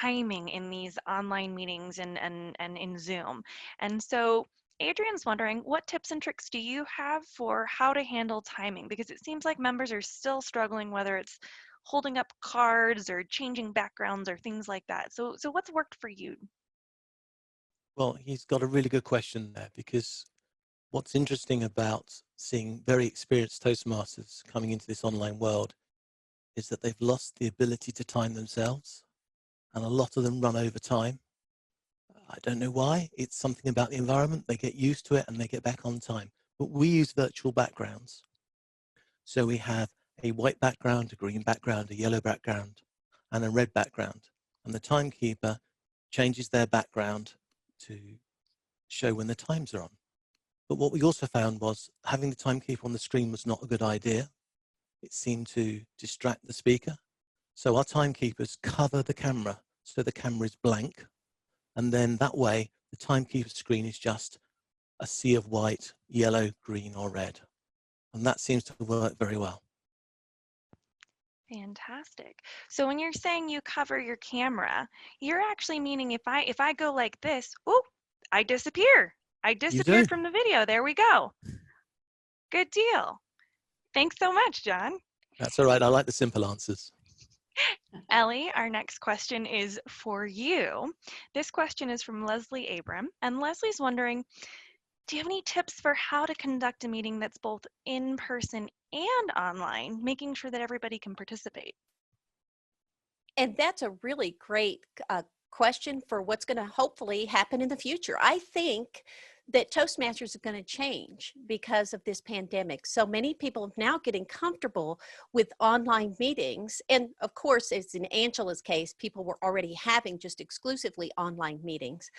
A: timing in these online meetings and in Zoom. And so Adrian's wondering, what tips and tricks do you have for how to handle timing? Because it seems like members are still struggling, whether it's holding up cards or changing backgrounds or things like that. So what's worked for you?
D: Well, he's got a really good question there, because what's interesting about seeing very experienced Toastmasters coming into this online world is that they've lost the ability to time themselves, and a lot of them run over time. I don't know why. It's something about the environment. They get used to it and they get back on time. But we use virtual backgrounds. So we have a white background, a green background, a yellow background, and a red background. And the timekeeper changes their background to show when the times are on. But what we also found was having the timekeeper on the screen was not a good idea. It seemed to distract the speaker. So our timekeepers cover the camera so the camera is blank. And then that way, the timekeeper screen is just a sea of white, yellow, green, or red. And that seems to work very well.
A: Fantastic. So when you're saying you cover your camera, you're actually meaning if I go like this, oh, I disappear. I disappeared from the video. There we go. Good deal. Thanks so much, John.
D: That's all right. I like the simple answers.
A: Ellie, our next question is for you. This question is from Leslie Abram, and Leslie's wondering, do you have any tips for how to conduct a meeting that's both in person and online, making sure that everybody can participate?
E: And that's a really great question for what's going to hopefully happen in the future. I think that Toastmasters is going to change because of this pandemic. So many people are now getting comfortable with online meetings. And of course, as in Angela's case, people were already having just exclusively online meetings.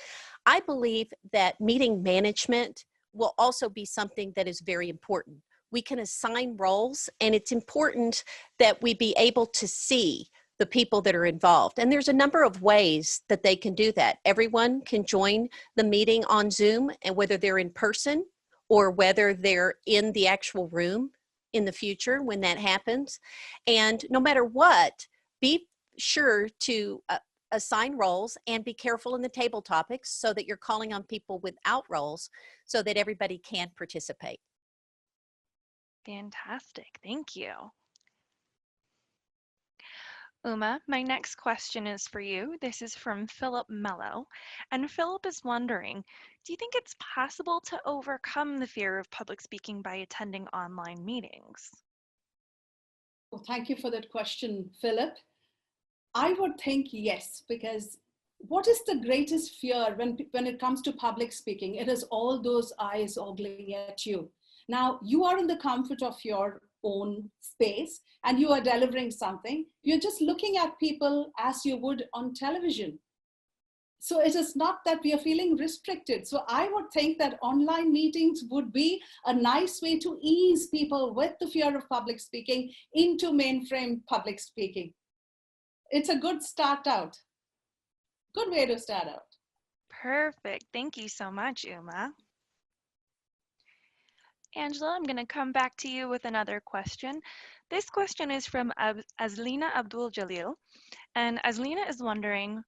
E: I believe that meeting management will also be something that is very important. We can assign roles, and it's important that we be able to see the people that are involved. And there's a number of ways that they can do that. Everyone can join the meeting on Zoom, and whether they're in person or whether they're in the actual room in the future when that happens. And no matter what, be sure to assign roles and be careful in the table topics so that you're calling on people without roles so that everybody can participate.
A: Fantastic. Thank you. Uma, my next question is for you. This is from Philip Mello. And Philip is wondering, do you think it's possible to overcome the fear of public speaking by attending online meetings?
B: Well, thank you for that question, Philip. I would think yes, because what is the greatest fear when it comes to public speaking? It is all those eyes ogling at you. Now, you are in the comfort of your own space and you are delivering something. You're just looking at people as you would on television. So it is not that we are feeling restricted. So I would think that online meetings would be a nice way to ease people with the fear of public speaking into mainframe public speaking. It's a good start out. Good way to start out.
A: Perfect. Thank you so much, Uma. Angela, I'm going to come back to you with another question. This question is from Azlina Abdul Jalil. And Azlina is wondering,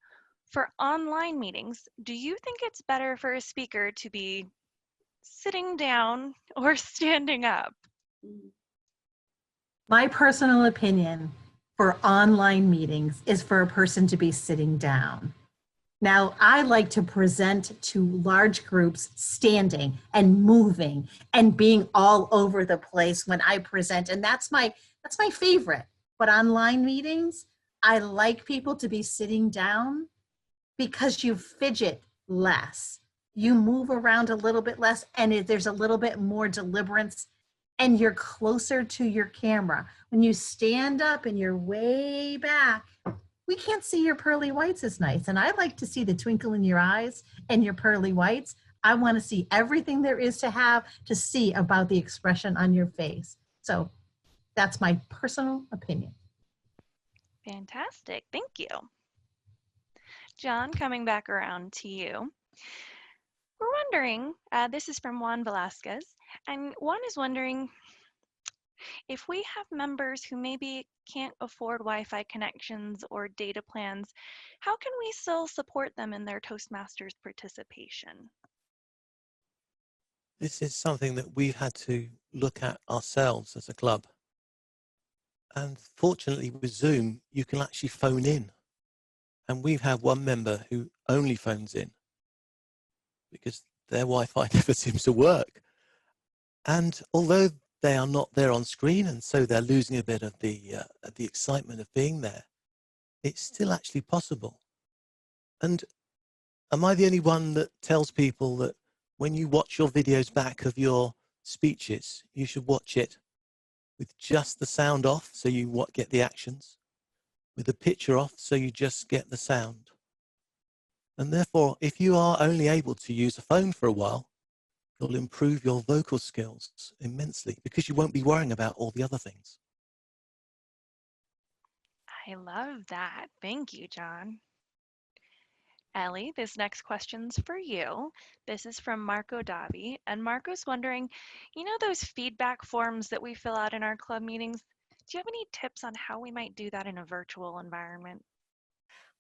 A: for online meetings, do you think it's better for a speaker to be sitting down or standing up?
C: My personal opinion for online meetings is for a person to be sitting down. Now, I like to present to large groups standing and moving and being all over the place when I present, and that's my favorite. But online meetings, I like people to be sitting down because you fidget less. You move around a little bit less, and there's a little bit more deliberance, and you're closer to your camera. When you stand up and you're way back, we can't see your pearly whites as nice. And I like to see the twinkle in your eyes and your pearly whites. I want to see everything there is to have to see about the expression on your face. So that's my personal opinion.
A: Fantastic. Thank you. John, coming back around to you. We're wondering, this is from Juan Velasquez, and Juan is wondering if we have members who maybe can't afford Wi-Fi connections or data plans, how can we still support them in their Toastmasters participation?
D: This is something that we've had to look at ourselves as a club. And fortunately with Zoom, you can actually phone in. And we've had one member who only phones in because their Wi-Fi never seems to work. And although they are not there on screen, and so they're losing a bit of the excitement of being there, it's still actually possible. And am I the only one that tells people that when you watch your videos back of your speeches, you should watch it with just the sound off so you get the actions, with the picture off so you just get the sound? And therefore, if you are only able to use a phone for a while, you'll improve your vocal skills immensely because you won't be worrying about all the other things.
A: I love that. Thank you, John. Ellie, this next question's for you. This is from Marco Davi, and Marco's wondering, you know those feedback forms that we fill out in our club meetings? Do you have any tips on how we might do that in a virtual environment?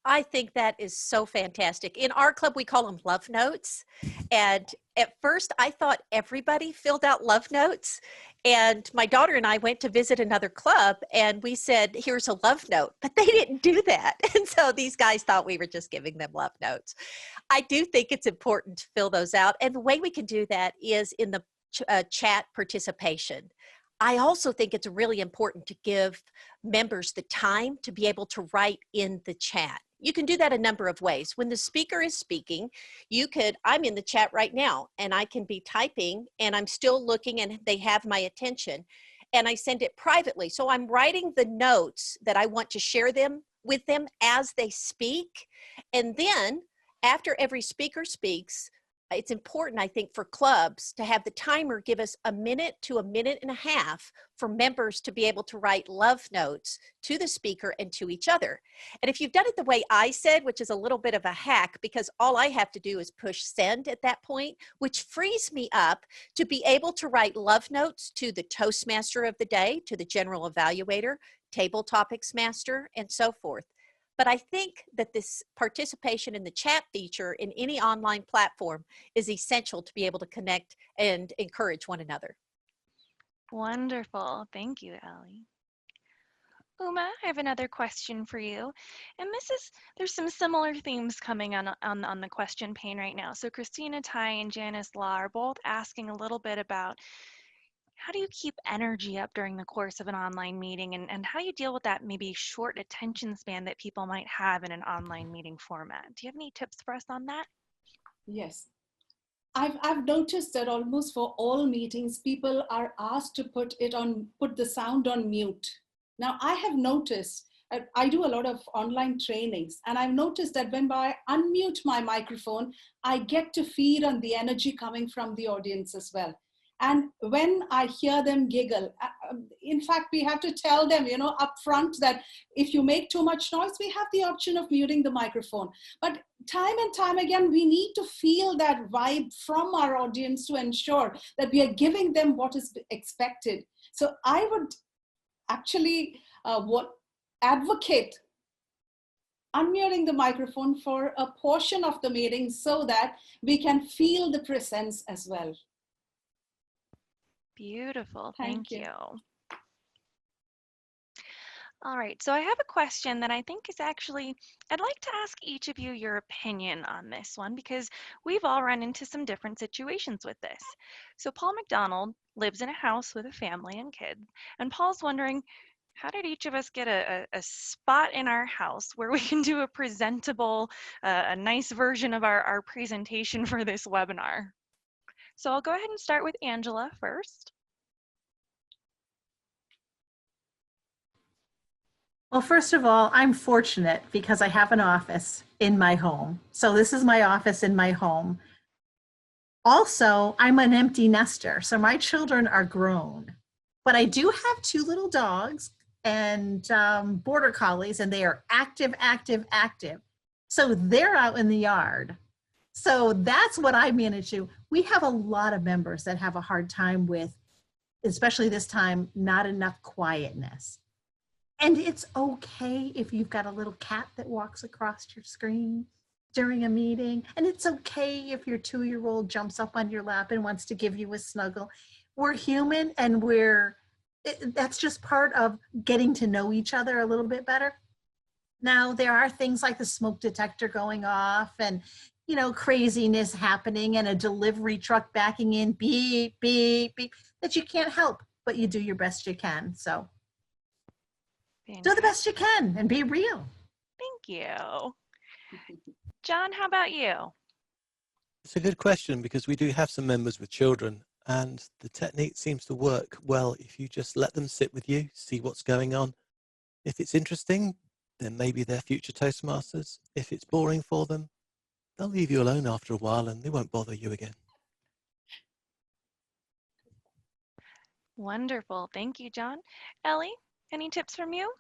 E: I think that is so fantastic. In our club, we call them love notes. And at first, I thought everybody filled out love notes. And my daughter and I went to visit another club and we said, here's a love note, but they didn't do that. And so these guys thought we were just giving them love notes. I do think it's important to fill those out. And the way we can do that is in the chat participation. I also think it's really important to give members the time to be able to write in the chat. You can do that a number of ways. When the speaker is speaking, I'm in the chat right now and I can be typing and I'm still looking and they have my attention and I send it privately. So I'm writing the notes that I want to share them with them as they speak. And then after every speaker speaks, it's important, I think, for clubs to have the timer give us a minute to a minute and a half for members to be able to write love notes to the speaker and to each other. And if you've done it the way I said, which is a little bit of a hack, because all I have to do is push send at that point, which frees me up to be able to write love notes to the Toastmaster of the day, to the general evaluator, table topics master, and so forth. But I think that this participation in the chat feature in any online platform is essential to be able to connect and encourage one another.
A: Wonderful. Thank you, Ellie. Uma, I have another question for you. And there's some similar themes coming on the question pane right now. So Christina Tai and Janice Law are both asking a little bit about how do you keep energy up during the course of an online meeting, and how do you deal with that maybe short attention span that people might have in an online meeting format? Do you have any tips for us on that?
B: Yes. I've noticed that almost for all meetings, people are asked to put the sound on mute. Now, I have noticed, I do a lot of online trainings, and I've noticed that when I unmute my microphone, I get to feed on the energy coming from the audience as well. And when I hear them giggle, in fact, we have to tell them, up front that if you make too much noise, we have the option of muting the microphone. But time and time again, we need to feel that vibe from our audience to ensure that we are giving them what is expected. So I would actually advocate unmuting the microphone for a portion of the meeting so that we can feel the presence as well.
A: Beautiful.
B: Thank
A: Thank
B: you.
A: you. All right, so I have a question that I think is actually, I'd like to ask each of you your opinion on this one because we've all run into some different situations with this. So Paul McDonald lives in a house with a family and kids, and Paul's wondering, how did each of us get a spot in our house where we can do a presentable, a nice version of our presentation for this webinar? So I'll go ahead and start with Angela first.
C: Well, first of all, I'm fortunate because I have an office in my home. So this is my office in my home. Also, I'm an empty nester, so my children are grown. But I do have two little dogs and border collies, and they are active, active, active. So they're out in the yard. So that's what I manage to. We have a lot of members that have a hard time with, especially this time, not enough quietness. And it's okay if you've got a little cat that walks across your screen during a meeting. And it's okay if your 2-year-old jumps up on your lap and wants to give you a snuggle. We're human, and that's just part of getting to know each other a little bit better. Now, there are things like the smoke detector going off and, craziness happening and a delivery truck backing in, beep, beep, beep, that you can't help, but you do your best you can. So do the best you can and be real.
A: Thank you. John, how about you?
D: It's a good question because we do have some members with children, and the technique seems to work well if you just let them sit with you, see what's going on. If it's interesting, then maybe they're future Toastmasters. If it's boring for them, they'll leave you alone after a while and they won't bother you again.
A: Wonderful. Thank you, John. Ellie, any tips from you?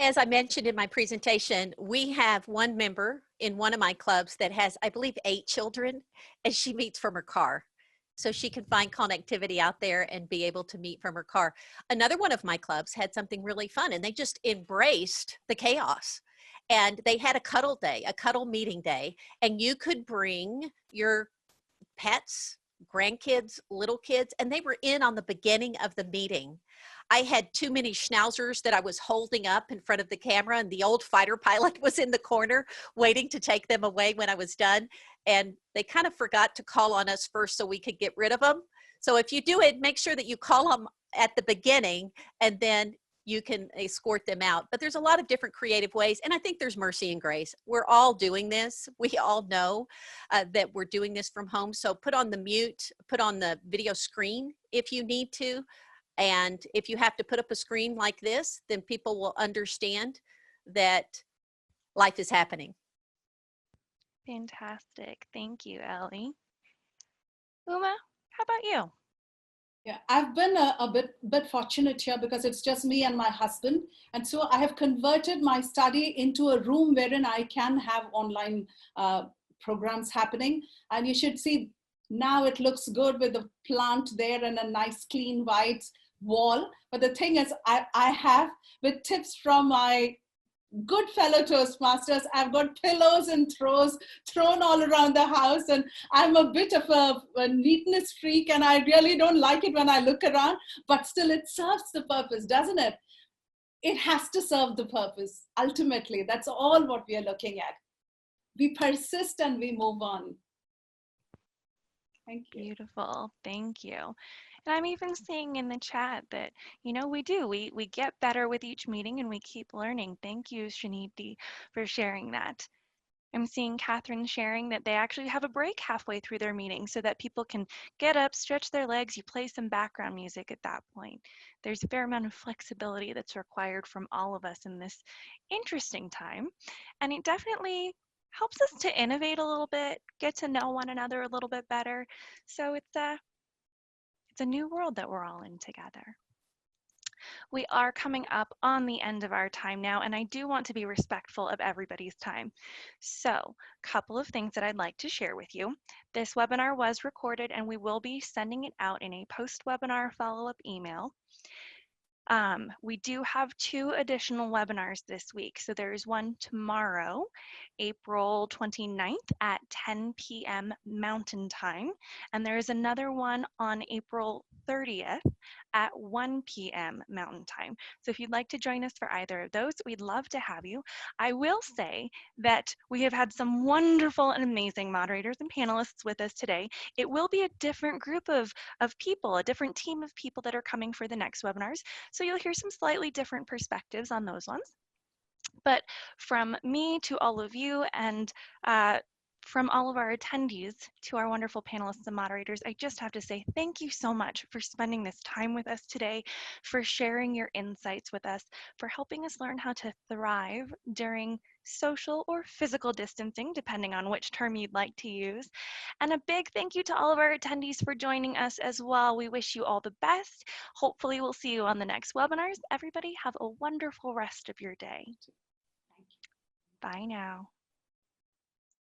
E: As I mentioned in my presentation, we have one member in one of my clubs that has, I believe, 8 children, and she meets from her car. So she can find connectivity out there and be able to meet from her car. Another one of my clubs had something really fun, and they just embraced the chaos. And they had a cuddle day, a cuddle meeting day, and you could bring your pets, grandkids, little kids, and they were in on the beginning of the meeting. I had too many schnauzers that I was holding up in front of the camera, and the old fighter pilot was in the corner waiting to take them away when I was done. And they kind of forgot to call on us first so we could get rid of them. So if you do it, make sure that you call them at the beginning, and then you can escort them out. But there's a lot of different creative ways, and I think there's mercy and grace. We're all doing this. We all know that we're doing this from home. So put on the mute, put on the video screen if you need to. And if you have to put up a screen like this, then people will understand that life is happening.
A: Fantastic. Thank you, Ellie. Uma, how about you?
B: Yeah, I've been a bit fortunate here because it's just me and my husband. And so I have converted my study into a room wherein I can have online programs happening. And you should see now it looks good with the plant there and a nice clean white wall. But the thing is, I have, with tips from my good fellow Toastmasters, I've got pillows and throws thrown all around the house, and I'm a bit of a neatness freak, and I really don't like it when I look around, but still it serves the purpose, doesn't it? It has to serve the purpose. Ultimately, that's all what we are looking at. We persist and we move on. Thank you.
A: Beautiful. Thank you. And I'm even seeing in the chat that, we get better with each meeting and we keep learning. Thank you, Shaniti, for sharing that. I'm seeing Catherine sharing that they actually have a break halfway through their meeting so that people can get up, stretch their legs, you play some background music at that point. There's a fair amount of flexibility that's required from all of us in this interesting time. And it definitely helps us to innovate a little bit, get to know one another a little bit better. So it's a new world that we're all in together. We are coming up on the end of our time now, and I do want to be respectful of everybody's time. So, a couple of things that I'd like to share with you. This webinar was recorded, and we will be sending it out in a post-webinar follow-up email. We do have 2 additional webinars this week. So there's one tomorrow, April 29th at 10 p.m. Mountain Time. And there is another one on April 30th at 1 p.m. Mountain Time. So if you'd like to join us for either of those, we'd love to have you. I will say that we have had some wonderful and amazing moderators and panelists with us today. It will be a different group of people, a different team of people that are coming for the next webinars. So you'll hear some slightly different perspectives on those ones. But from me to all of you and From all of our attendees to our wonderful panelists and moderators, I just have to say thank you so much for spending this time with us today, for sharing your insights with us, for helping us learn how to thrive during social or physical distancing, depending on which term you'd like to use. And a big thank you to all of our attendees for joining us as well. We wish you all the best. Hopefully we'll see you on the next webinars. Everybody have a wonderful rest of your day. Bye now.